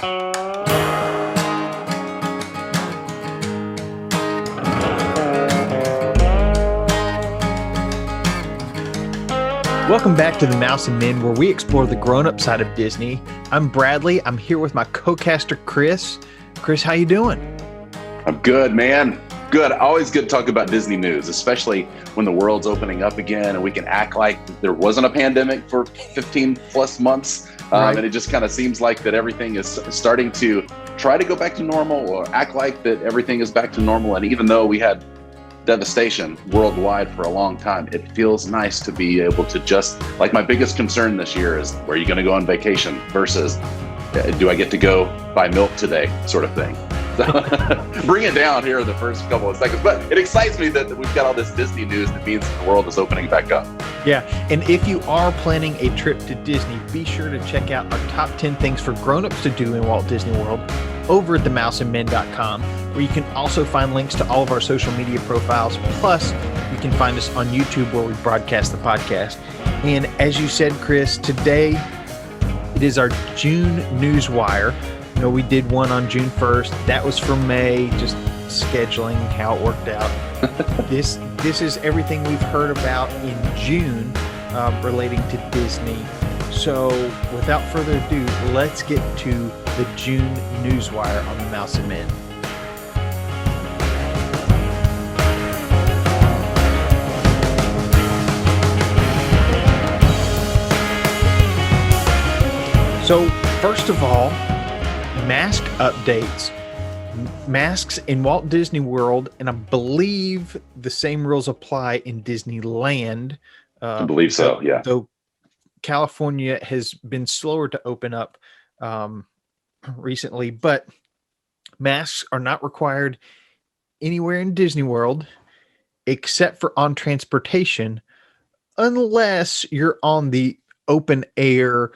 Welcome back to the Mouse and Men, where we explore the grown-up side of Disney. I'm Bradley. I'm here with my co-caster, Chris. Chris, how you doing? I'm good, man. Good. Always good to talk about Disney news, especially when the world's opening up again and we can act like there wasn't a pandemic for 15 plus months. Right. And it just kind of seems like that everything is starting to try to go back to normal or act like that everything is back to normal. And even though we had devastation worldwide for a long time, it feels nice to be able to just, like, my biggest concern this year is, where are you going to go on vacation versus do I get to go buy milk today, sort of thing. Bring it down here in the first couple of seconds. But it excites me that we've got all this Disney news that means the world is opening back up. Yeah, and if you are planning a trip to Disney, be sure to check out our top 10 things for grown-ups to do in Walt Disney World over at themouseandmen.com, where you can also find links to all of our social media profiles. Plus, you can find us on YouTube, where we broadcast the podcast. And as you said, Chris, today it is our June Newswire. You know, we did one on June 1st. That was for May, just scheduling how it worked out. This is everything we've heard about in June relating to Disney. So without further ado, let's get to the June Newswire on the Mouse and Men. So first of all, mask updates. Masks in Walt Disney World, and I believe the same rules apply in Disneyland. I believe so, yeah. Though California has been slower to open up recently, but masks are not required anywhere in Disney World except for on transportation, unless you're on the open air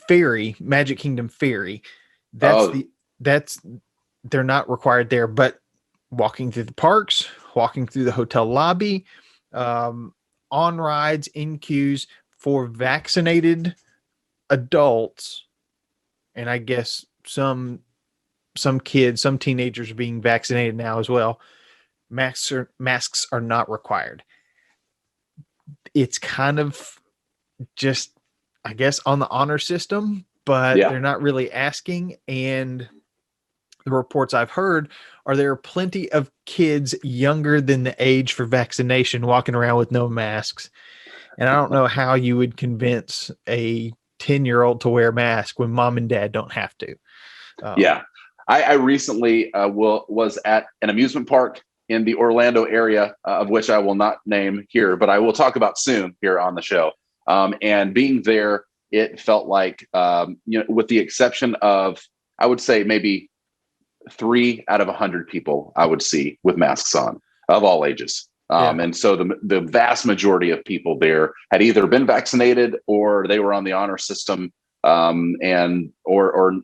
ferry, Magic Kingdom ferry. They're not required there, but walking through the parks, walking through the hotel lobby, on rides, in queues for vaccinated adults, and I guess some kids, some teenagers are being vaccinated now as well. Masks are not required. It's kind of just, I guess, on the honor system, but they're not really asking. And the reports I've heard are there are plenty of kids younger than the age for vaccination walking around with no masks. And I don't know how you would convince a 10-year-old to wear a mask when mom and dad don't have to. I recently was at an amusement park in the Orlando area, of which I will not name here, but I will talk about soon here on the show. And being there, it felt like, with the exception of, I would say maybe 3 out of 100 people I would see with masks on, of all ages. And so the vast majority of people there had either been vaccinated or they were on the honor system, or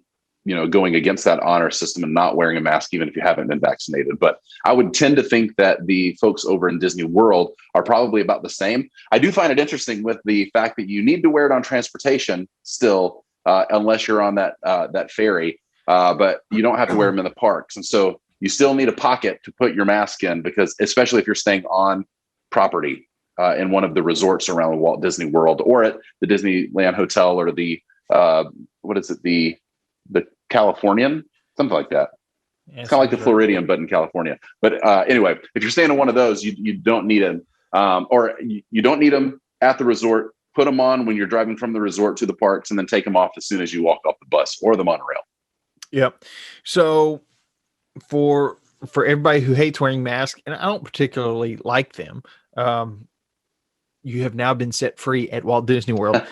going against that honor system and not wearing a mask, even if you haven't been vaccinated. But I would tend to think that the folks over in Disney World are probably about the same. I do find it interesting with the fact that you need to wear it on transportation still, unless you're on that ferry, but you don't have to wear them in the parks. And so you still need a pocket to put your mask in, because especially if you're staying on property in one of the resorts around Walt Disney World, or at the Disneyland Hotel, or the the Californian, something like that. Yeah, it's kind of like the Floridian, but in California. But anyway, if you're staying in one of those, you don't need them, or you don't need them at the resort. Put them on when you're driving from the resort to the parks, and then take them off as soon as you walk off the bus or the monorail. Yep. So for everybody who hates wearing masks, and I don't particularly like them, you have now been set free at Walt Disney World.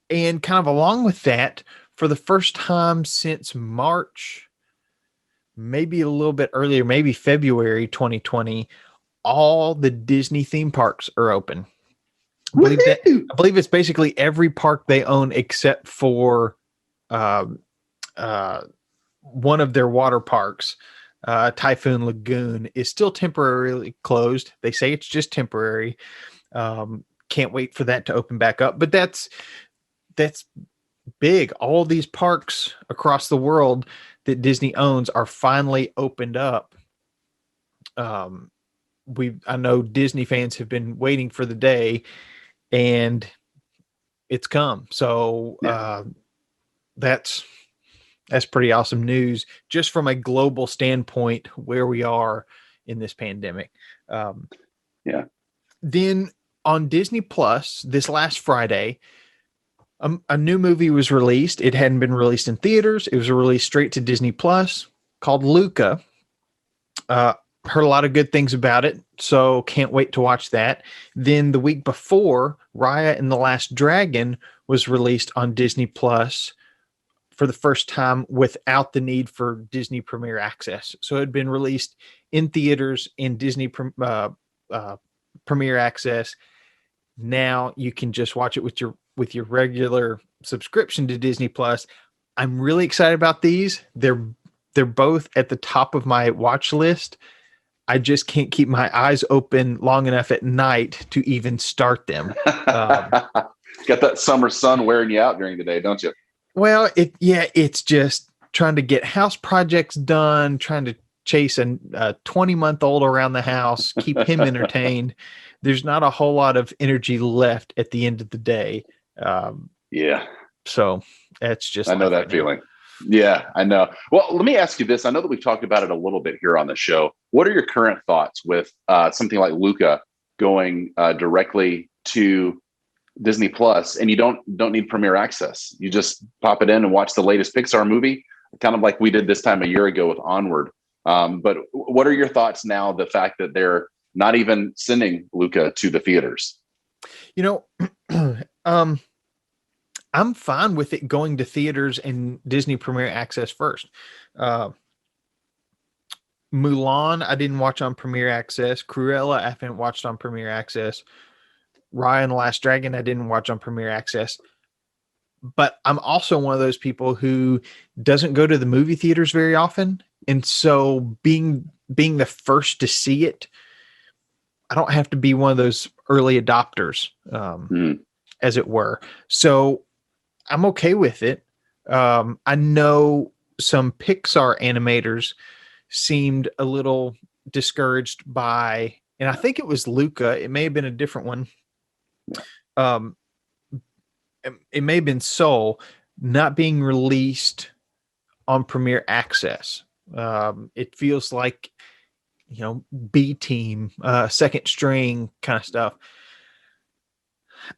And kind of along with that, for the first time since March, maybe a little bit earlier, maybe February 2020, all the Disney theme parks are open. I believe it's basically every park they own except for one of their water parks, Typhoon Lagoon, is still temporarily closed. They say it's just temporary. Can't wait for that to open back up. But that's big. All these parks across the world that Disney owns are finally opened up. I know Disney fans have been waiting for the day, and it's come. So that's pretty awesome news, just from a global standpoint where we are in this pandemic. Yeah. Then on Disney Plus this last Friday, a new movie was released. It hadn't been released in theaters. It was released straight to Disney Plus, called Luca. Heard a lot of good things about it, so can't wait to watch that. Then the week before, Raya and the Last Dragon was released on Disney Plus for the first time without the need for Disney Premier Access. So it had been released in theaters in Disney Premier Access. Now you can just watch it with your regular subscription to Disney Plus. I'm really excited about these. They're both at the top of my watch list. I just can't keep my eyes open long enough at night to even start them. Got that summer sun wearing you out during the day, don't you? Well, it's just trying to get house projects done, trying to chase a 20-month-old around the house, keep him entertained. There's not a whole lot of energy left at the end of the day. Yeah. So that's just, I know that feeling. Yeah, I know. Well, let me ask you this. I know that we've talked about it a little bit here on the show. What are your current thoughts with something like Luca going directly to Disney Plus, and you don't need Premier Access? You just pop it in and watch the latest Pixar movie, kind of like we did this time a year ago with Onward. But what are your thoughts now, the fact that they're not even sending Luca to the theaters? I'm fine with it going to theaters and Disney Premier Access first. Mulan, I didn't watch on Premier Access. Cruella, I haven't watched on Premier Access. Raya and the Last Dragon, I didn't watch on Premier Access. But I'm also one of those people who doesn't go to the movie theaters very often. And so being the first to see it, I don't have to be one of those early adopters, as it were. So I'm okay with it. I know some Pixar animators seemed a little discouraged by, and I think it was Luca. It may have been a different one. It may have been Soul not being released on Premier Access. It feels like, B team, second string kind of stuff.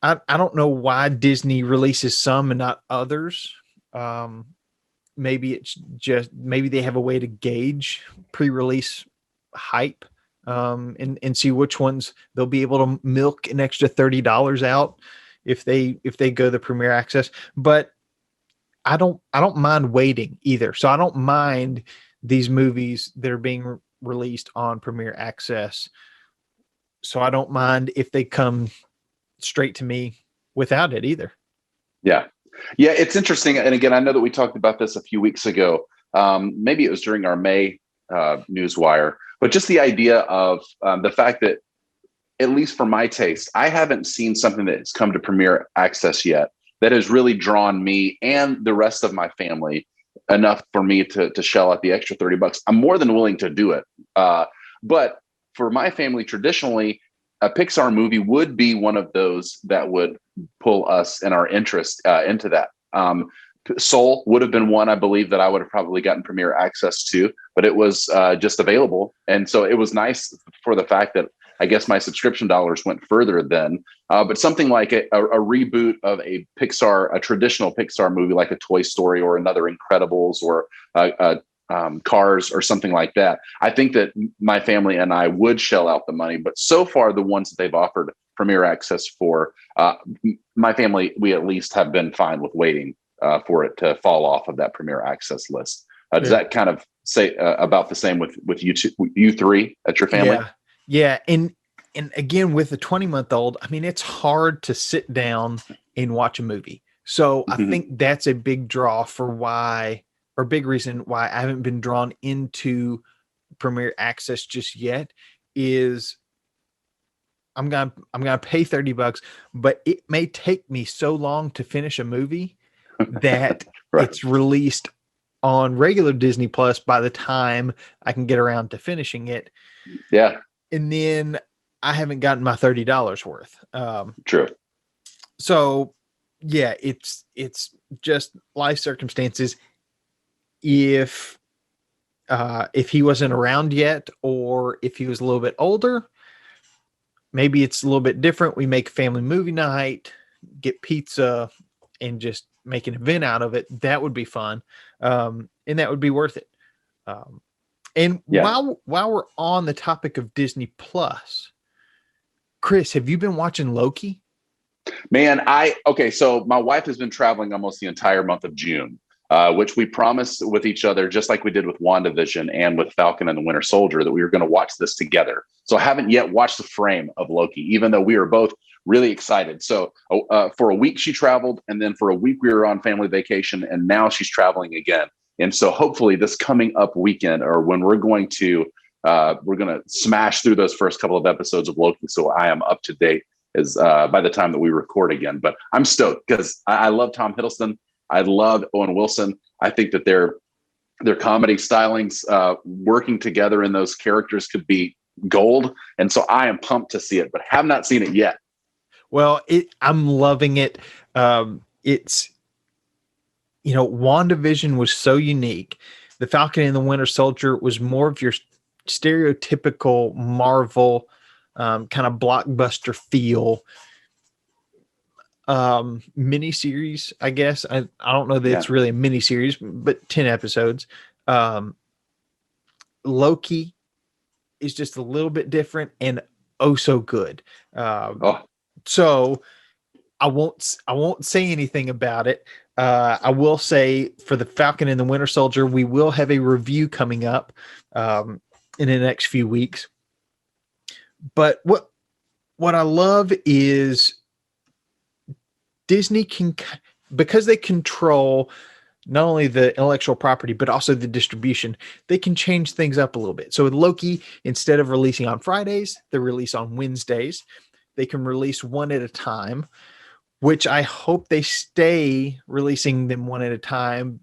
I don't know why Disney releases some and not others. Maybe it's just, maybe they have a way to gauge pre-release hype, and see which ones they'll be able to milk an extra $30 out if they go the Premier Access. But I don't mind waiting either. So I don't mind these movies that are being released on Premier Access. So I don't mind if they come straight to me without it either. Yeah. It's interesting. And again, I know that we talked about this a few weeks ago. Maybe it was during our May Newswire, but just the idea of the fact that, at least for my taste, I haven't seen something that has come to Premier Access yet that has really drawn me and the rest of my family enough for me to shell out the extra $30. I'm more than willing to do it. But for my family, traditionally, a Pixar movie would be one of those that would pull us and our interest into that. Soul would have been one, I believe, that I would have probably gotten Premier Access to, but it was just available. And so it was nice for the fact that I guess my subscription dollars went further then. But something like a reboot of a traditional Pixar movie, like a Toy Story or another Incredibles or Cars or something like that, I think that my family and I would shell out the money. But so far, the ones that they've offered Premier Access for, my family, we at least have been fine with waiting for it to fall off of that Premier Access list. Does that kind of say about the same with you three at your family? Yeah. And again, with a 20-month-old, I mean, it's hard to sit down and watch a movie. So I think that's a big draw big reason why I haven't been drawn into Premier Access just yet is I'm gonna pay $30, but it may take me so long to finish a movie that Right. it's released on regular Disney Plus by the time I can get around to finishing it. Yeah. And then I haven't gotten my $30 worth. True. So yeah, it's just life circumstances. If he wasn't around yet, or if he was a little bit older, maybe it's a little bit different. We make family movie night, get pizza, and just make an event out of it. That would be fun. And that would be worth it. And while we're on the topic of Disney Plus, Chris, have you been watching Loki? Man, so my wife has been traveling almost the entire month of June, which we promised with each other, just like we did with WandaVision and with Falcon and the Winter Soldier, that we were going to watch this together. So I haven't yet watched the frame of Loki, even though we were both really excited. So for a week she traveled, and then for a week we were on family vacation, and now she's traveling again. And so hopefully this coming up weekend, or when we're going to smash through those first couple of episodes of Loki, so I am up to date is by the time that we record again. But I'm stoked because I love Tom Hiddleston. I love Owen Wilson. I think that their comedy stylings working together in those characters could be gold. And so I am pumped to see it, but have not seen it yet. Well, I'm loving it. It's, WandaVision was so unique. The Falcon and the Winter Soldier was more of your stereotypical Marvel kind of blockbuster feel miniseries, I guess. I don't know that it's really a miniseries, but 10 episodes. Loki is just a little bit different and oh so good. So I won't say anything about it. I will say for the Falcon and the Winter Soldier, we will have a review coming up in the next few weeks. But what I love is Disney because they control not only the intellectual property, but also the distribution, they can change things up a little bit. So with Loki, instead of releasing on Fridays, they release on Wednesdays. They can release one at a time, which I hope they stay releasing them one at a time.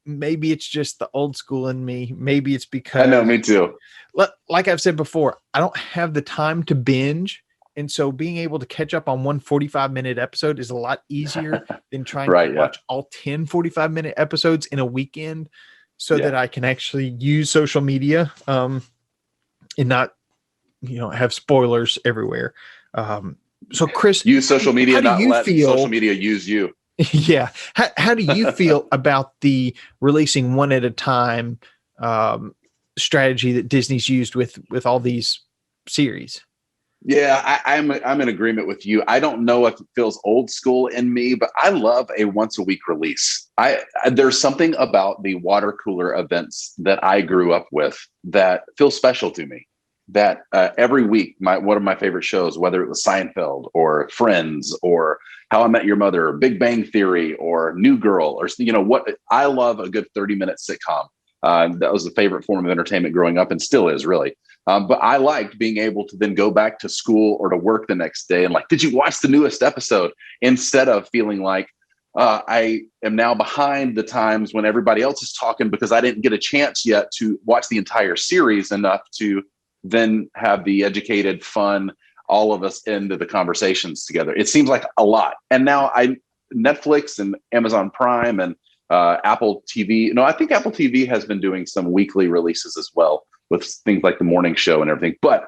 Maybe it's just the old school in me. Maybe it's because I know, me too. Like I've said before, I don't have the time to binge. And so being able to catch up on one 45-minute episode is a lot easier than trying to watch all 10 45-minute episodes in a weekend so that I can actually use social media and not, have spoilers everywhere. So Chris, use social media, not let feel, social media use you. Yeah. How do you feel about the releasing one at a time strategy that Disney's used with all these series? Yeah, I'm in agreement with you. I don't know if it feels old school in me, but I love a once a week release. There's something about the water cooler events that I grew up with that feels special to me. That every week, one of my favorite shows, whether it was Seinfeld or Friends or How I Met Your Mother, or Big Bang Theory or New Girl, or what I love, a good 30-minute sitcom. That was the favorite form of entertainment growing up, and still is, really. But I liked being able to then go back to school or to work the next day and did you watch the newest episode? Instead of feeling like I am now behind the times when everybody else is talking because I didn't get a chance yet to watch the entire series enough to then have the educated, fun, all of us into the conversations together. It seems like a lot. And now Netflix and Amazon Prime and Apple TV. No, I think Apple TV has been doing some weekly releases as well with things like the morning show and everything. But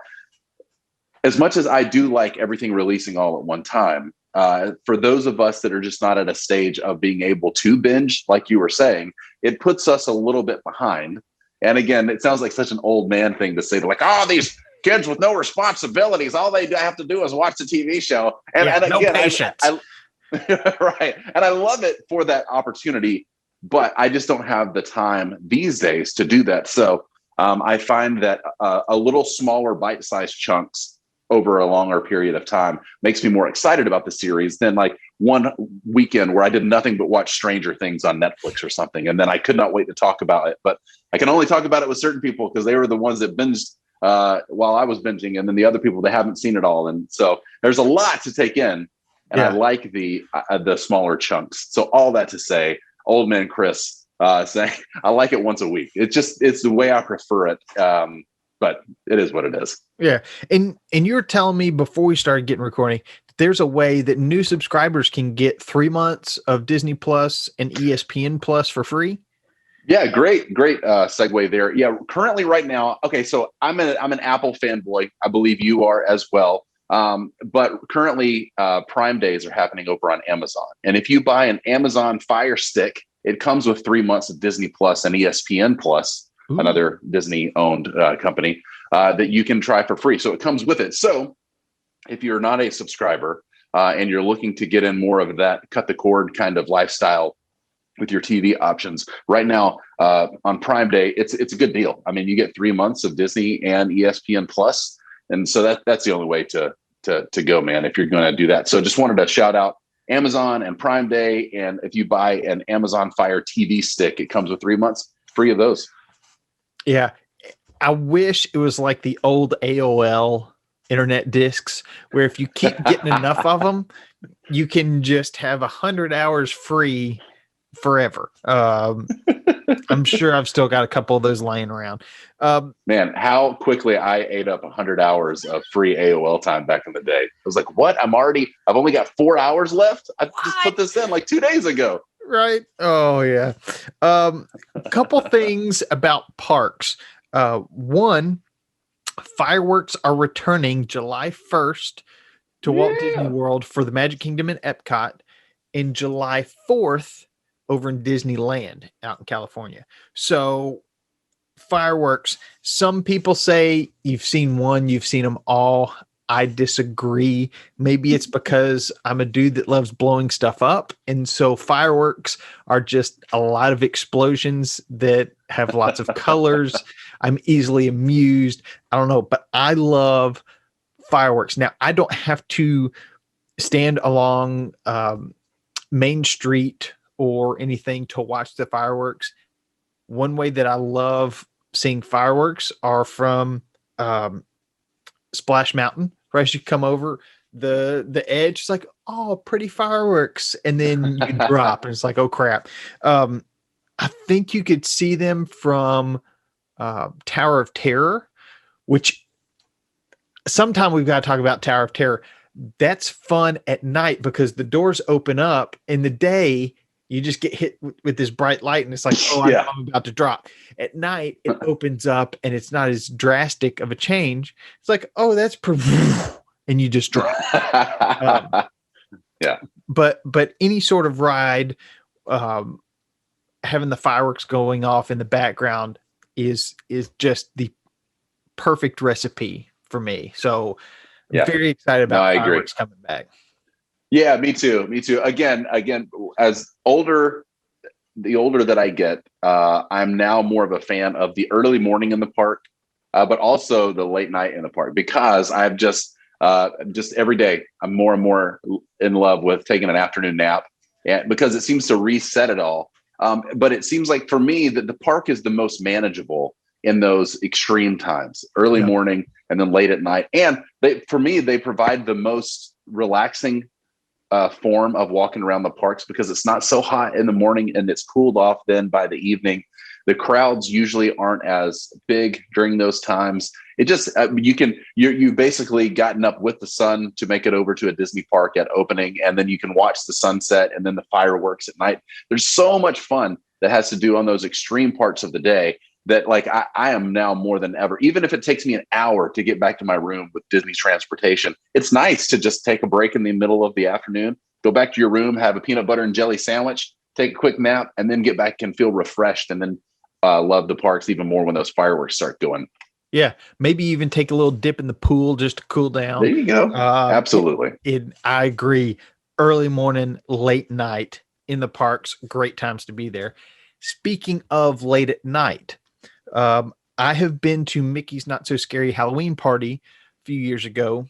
as much as I do like everything releasing all at one time, for those of us that are just not at a stage of being able to binge, like you were saying, it puts us a little bit behind. And again, it sounds like such an old man thing to say, these kids with no responsibilities, all they have to do is watch the TV show. And again, no patience. Right. And I love it for that opportunity, but I just don't have the time these days to do that. So I find that a little smaller bite-sized chunks over a longer period of time makes me more excited about the series than one weekend where I did nothing but watch Stranger Things on Netflix or something. And then I could not wait to talk about it, but I can only talk about it with certain people because they were the ones that binged while I was binging. And then the other people, they haven't seen it all. And so there's a lot to take in, and I like the smaller chunks. So all that to say, old man Chris saying I like it once a week. It's the way I prefer it. But it is what it is. Yeah. And you were telling me before we started getting recording, there's a way that new subscribers can get 3 months of Disney Plus and ESPN Plus for free. Yeah, great segue there. Yeah, currently right now, okay, so I'm an Apple fanboy. I believe you are as well. But currently, Prime Days are happening over on Amazon, and if you buy an Amazon Fire Stick, it comes with 3 months of Disney Plus and ESPN Plus, another Disney-owned company that you can try for free. So it comes with it. So if you're not a subscriber and you're looking to get in more of that cut the cord kind of lifestyle with your TV options right now on Prime Day, it's a good deal. I mean, you get 3 months of Disney and ESPN Plus, and so that's the only way to go, man, if you're going to do that. So just wanted to shout out Amazon and Prime Day, and if you buy an Amazon Fire TV stick, it comes with 3 months free of those. Yeah, I wish it was like the old AOL internet discs, where if you keep getting enough of them, you can just have 100 hours free forever. I'm sure I've still got a couple of those laying around. Man, how quickly I ate up 100 hours of free AOL time back in the day. I was like, what? I've only got 4 hours left. I just put this in like 2 days ago. Right. Oh yeah. A couple things about parks. One, fireworks are returning July 1st to Walt Disney World for the Magic Kingdom and Epcot, and July 4th over in Disneyland out in California. So fireworks, some people say you've seen one, you've seen them all. I disagree. Maybe it's because I'm a dude that loves blowing stuff up. And so fireworks are just a lot of explosions that have lots of colors. I'm easily amused. I don't know, but I love fireworks. Now, I don't have to stand along Main Street or anything to watch the fireworks. One way that I love seeing fireworks are from Splash Mountain. Right as you come over the edge, it's like, oh, pretty fireworks, and then you drop, and it's like, oh crap. I think you could see them from Tower of Terror, which sometime we've got to talk about Tower of Terror. That's fun at night because the doors open up. In the day, you just get hit with this bright light, and it's like, oh, I'm about to drop. At night, it opens up, and it's not as drastic of a change. It's like, oh, that's and you just drop. Yeah. But any sort of ride, having the fireworks going off in the background is just the perfect recipe for me. So I'm very excited about fireworks coming back. Yeah, me too. Again, as the older that I get, I'm now more of a fan of the early morning in the park, but also the late night in the park, because I've just every day I'm more and more in love with taking an afternoon nap, and because it seems to reset it all. But it seems like for me that the park is the most manageable in those extreme times, early morning and then late at night. And they provide the most relaxing form of walking around the parks, because it's not so hot in the morning and it's cooled off then by the evening. The crowds usually aren't as big during those times. It just you've basically gotten up with the sun to make it over to a Disney park at opening, and then you can watch the sunset and then the fireworks at night. There's so much fun that has to do on those extreme parts of the day that, like, I am now more than ever, even if it takes me an hour to get back to my room with Disney transportation, it's nice to just take a break in the middle of the afternoon, go back to your room, have a peanut butter and jelly sandwich, take a quick nap, and then get back and feel refreshed, and then love the parks even more when those fireworks start going. Yeah, maybe even take a little dip in the pool just to cool down. There you go. Absolutely. I agree. Early morning, late night in the parks, great times to be there. Speaking of late at night, I have been to Mickey's Not So Scary Halloween Party a few years ago.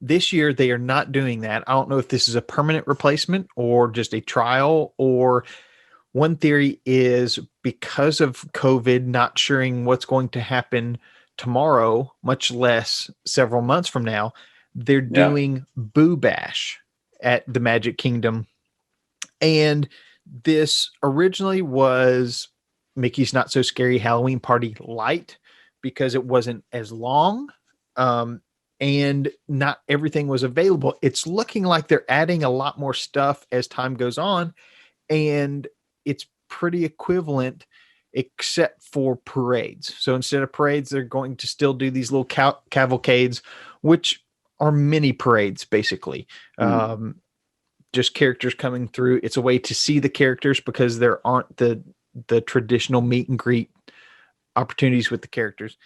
This year, they are not doing that. I don't know if this is a permanent replacement or just a trial, or one theory is because of COVID, not sure what's going to happen tomorrow, much less several months from now, they're doing Boo Bash at the Magic Kingdom. And this originally was Mickey's Not So Scary Halloween Party Light because it wasn't as long. And not everything was available. It's looking like they're adding a lot more stuff as time goes on, and it's pretty equivalent except for parades. So instead of parades, they're going to still do these little cavalcades, which are mini parades, basically. Just characters coming through. It's a way to see the characters because there aren't the traditional meet and greet opportunities with the characters.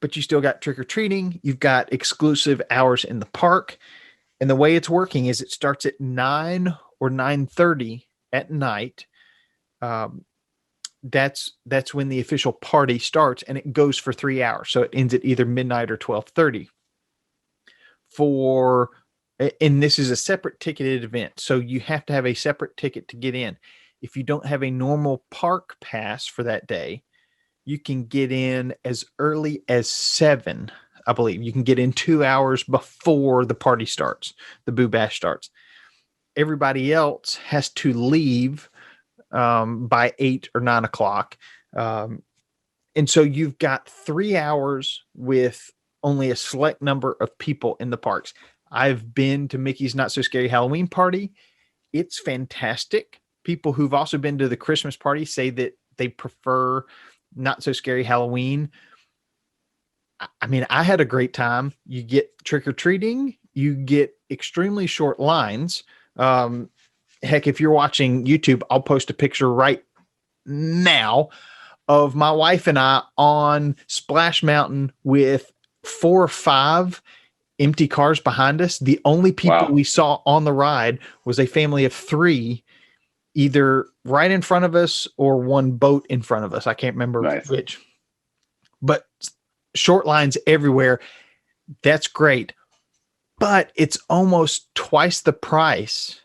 But you still got trick-or-treating. You've got exclusive hours in the park. And the way it's working is it starts at 9 or 9:30 at night. That's when the official party starts, and it goes for 3 hours. So it ends at either midnight or 12:30. And this is a separate ticketed event. So you have to have a separate ticket to get in. If you don't have a normal park pass for that day, you can get in as early as 7, I believe. You can get in 2 hours before the party starts, the Boo Bash starts. Everybody else has to leave by 8 or 9 o'clock. And so you've got 3 hours with only a select number of people in the parks. I've been to Mickey's Not So Scary Halloween Party. It's fantastic. People who've also been to the Christmas party say that they prefer Not So Scary Halloween. I mean, I had a great time. You get trick-or-treating. You get extremely short lines. Heck, if you're watching YouTube, I'll post a picture right now of my wife and I on Splash Mountain with 4 or 5 empty cars behind us. The only people we saw on the ride was a family of 3, either right in front of us or one boat in front of us. I can't remember which, but short lines everywhere. That's great. But it's almost twice the price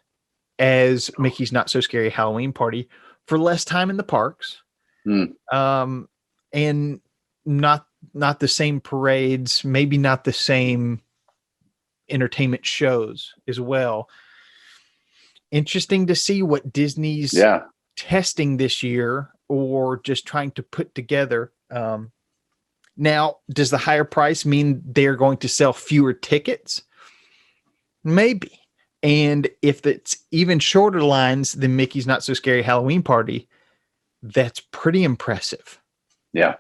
as Mickey's Not So Scary Halloween Party for less time in the parks. And not the same parades, maybe not the same entertainment shows as well. Interesting to see what Disney's testing this year or just trying to put together. Now, does the higher price mean they're going to sell fewer tickets? Maybe. And if it's even shorter lines than Mickey's Not So Scary Halloween Party, that's pretty impressive. Yeah.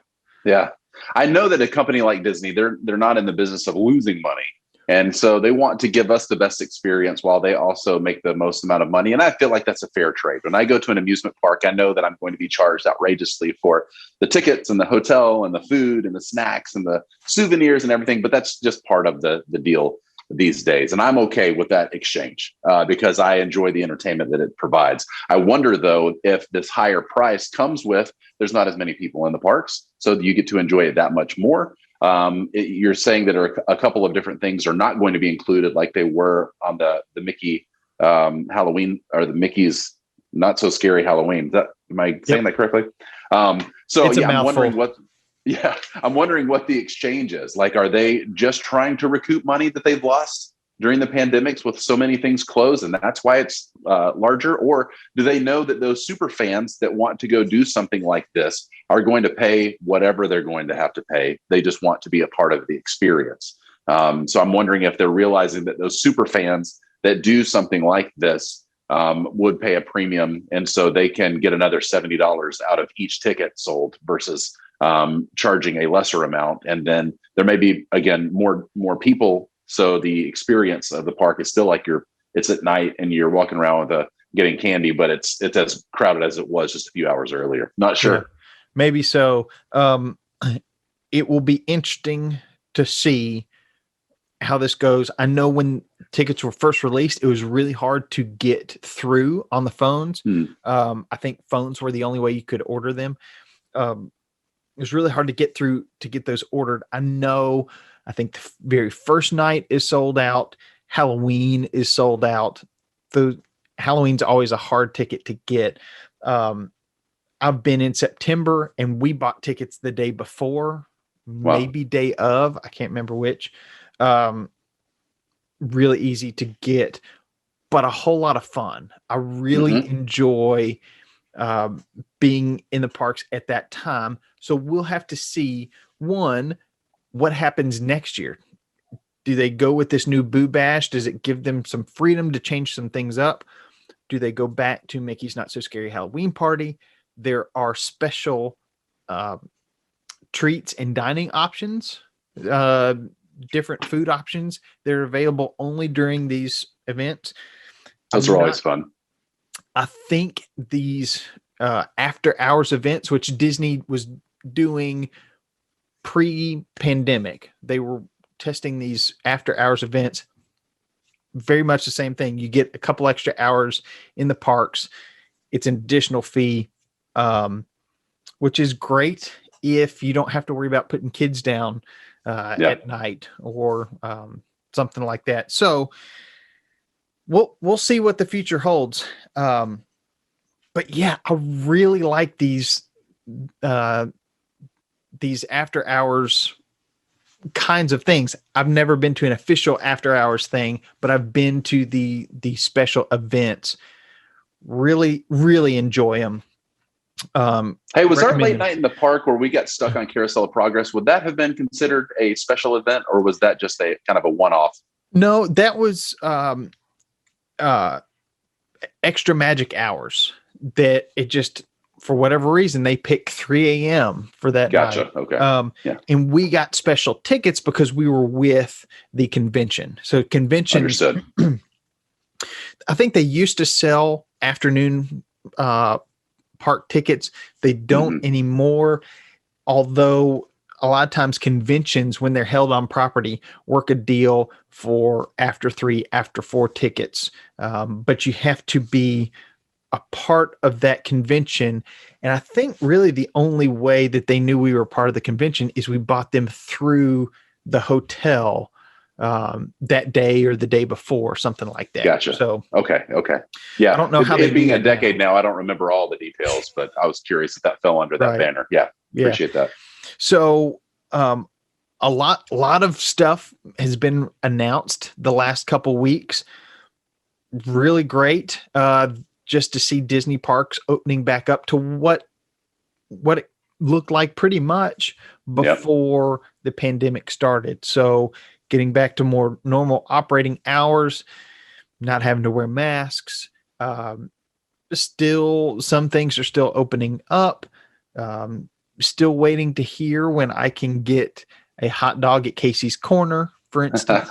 I know that a company like Disney, they're not in the business of losing money. And so they want to give us the best experience while they also make the most amount of money. And I feel like that's a fair trade. When I go to an amusement park, I know that I'm going to be charged outrageously for the tickets and the hotel and the food and the snacks and the souvenirs and everything. But that's just part of the deal these days. And I'm okay with that exchange because I enjoy the entertainment that it provides. I wonder, though, if this higher price comes with there's not as many people in the parks, so you get to enjoy it that much more. You're saying that a couple of different things are not going to be included like they were on the Mickey Halloween, or the Mickey's Not So Scary Halloween. Am I saying that correctly? So yeah, I'm wondering what the exchange is. Like, are they just trying to recoup money that they've lost during the pandemics with so many things closed, and that's why it's larger? Or do they know that those super fans that want to go do something like this are going to pay whatever they're going to have to pay? They just want to be a part of the experience. So I'm wondering if they're realizing that those super fans that do something like this would pay a premium, and so they can get another $70 out of each ticket sold versus charging a lesser amount. And then there may be, again, more people. So the experience of the park is still like it's at night and you're walking around with getting candy, but it's as crowded as it was just a few hours earlier. Not sure. Yeah, maybe so. It will be interesting to see how this goes. I know when tickets were first released, it was really hard to get through on the phones. I think phones were the only way you could order them. It was really hard to get through to get those ordered. I think the very first night is sold out. Halloween is sold out. Halloween's always a hard ticket to get. I've been in September and we bought tickets the day before, maybe day of. I can't remember which. Really easy to get. but a whole lot of fun. I really enjoy being in the parks at that time. So we'll have to see, one, what happens next year. Do they go with this new Boo Bash? Does it give them some freedom to change some things up? Do they go back to Mickey's Not So Scary Halloween Party? There are special treats and dining options, different food options. They're available only during these events. Those are always fun. I think these after hours events, which Disney was doing pre-pandemic, they were testing these after hours events. Very much the same thing. You get a couple extra hours in the parks. It's an additional fee, which is great if you don't have to worry about putting kids down at night or something like that. So we'll see what the future holds. But yeah, I really like these after hours kinds of things. I've never been to an official after hours thing, but I've been to the special events. Really, really enjoy them. Hey, was our late night in the park where we got stuck on Carousel of Progress, would that have been considered a special event, or was that just a kind of a one-off? No, that was extra magic hours that it just, for whatever reason, they picked 3 a.m. for that Gotcha. night. Okay. And we got special tickets because we were with the convention. So conventions, Understood. I think they used to sell afternoon park tickets. They don't anymore, although a lot of times conventions, when they're held on property, work a deal for after 3, after 4 tickets. But you have to be a part of that convention. And I think really the only way that they knew we were part of the convention is we bought them through the hotel that day or the day before, something like that. Gotcha. So okay. Yeah. I don't know how it being a decade now, I don't remember all the details, but I was curious if that fell under that banner. Yeah. Appreciate that. So a lot of stuff has been announced the last couple weeks. Really great. Just to see Disney parks opening back up to what it looked like pretty much before the pandemic started. So getting back to more normal operating hours, not having to wear masks. Still, some things are still opening up. Still waiting to hear when I can get a hot dog at Casey's Corner, for instance.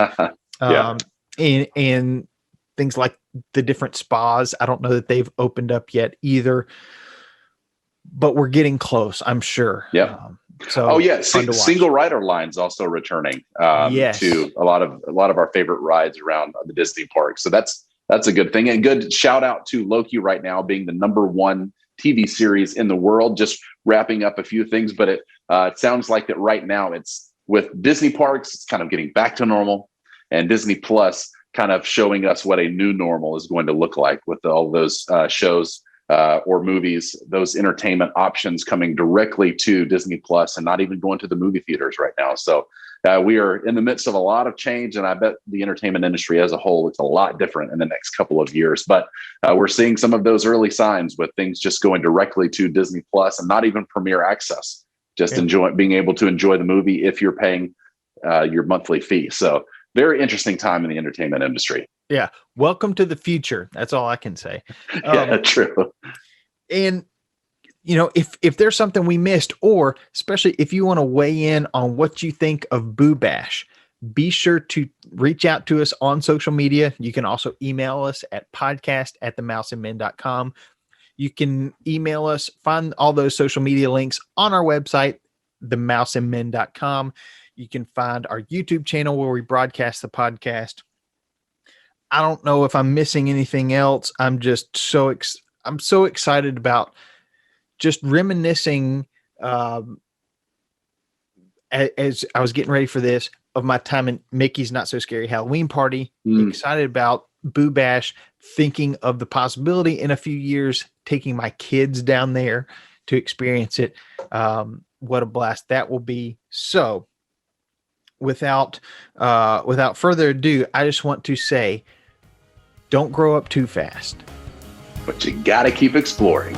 And things like the different spas. I don't know that they've opened up yet either, but we're getting close, I'm sure. Single rider lines also returning to a lot of our favorite rides around the Disney park. So that's a good thing. And good shout out to Loki right now being the #1 TV series in the world, just wrapping up a few things. But it sounds like that right now it's with Disney parks, it's kind of getting back to normal, and Disney Plus kind of showing us what a new normal is going to look like with all those shows or movies, those entertainment options coming directly to Disney Plus and not even going to the movie theaters right now. So we are in the midst of a lot of change, and I bet the entertainment industry as a whole, it's a lot different in the next couple of years. But we're seeing some of those early signs with things just going directly to Disney Plus and not even premiere access, just being able to enjoy the movie if you're paying your monthly fee. So very interesting time in the entertainment industry. Yeah. Welcome to the future. That's all I can say. True. And, if there's something we missed, or especially if you want to weigh in on what you think of Boo Bash, be sure to reach out to us on social media. You can also email us at podcast@themouseandmen.com. You can email us, find all those social media links on our website, themouseandmen.com. You can find our YouTube channel where we broadcast the podcast. I don't know if I'm missing anything else. I'm just I'm so excited about just reminiscing as I was getting ready for this of my time in Mickey's Not So Scary Halloween Party. Excited about Boo Bash, thinking of the possibility in a few years taking my kids down there to experience it. What a blast that will be. So without further ado, I just want to say Don't grow up too fast. But you gotta keep exploring.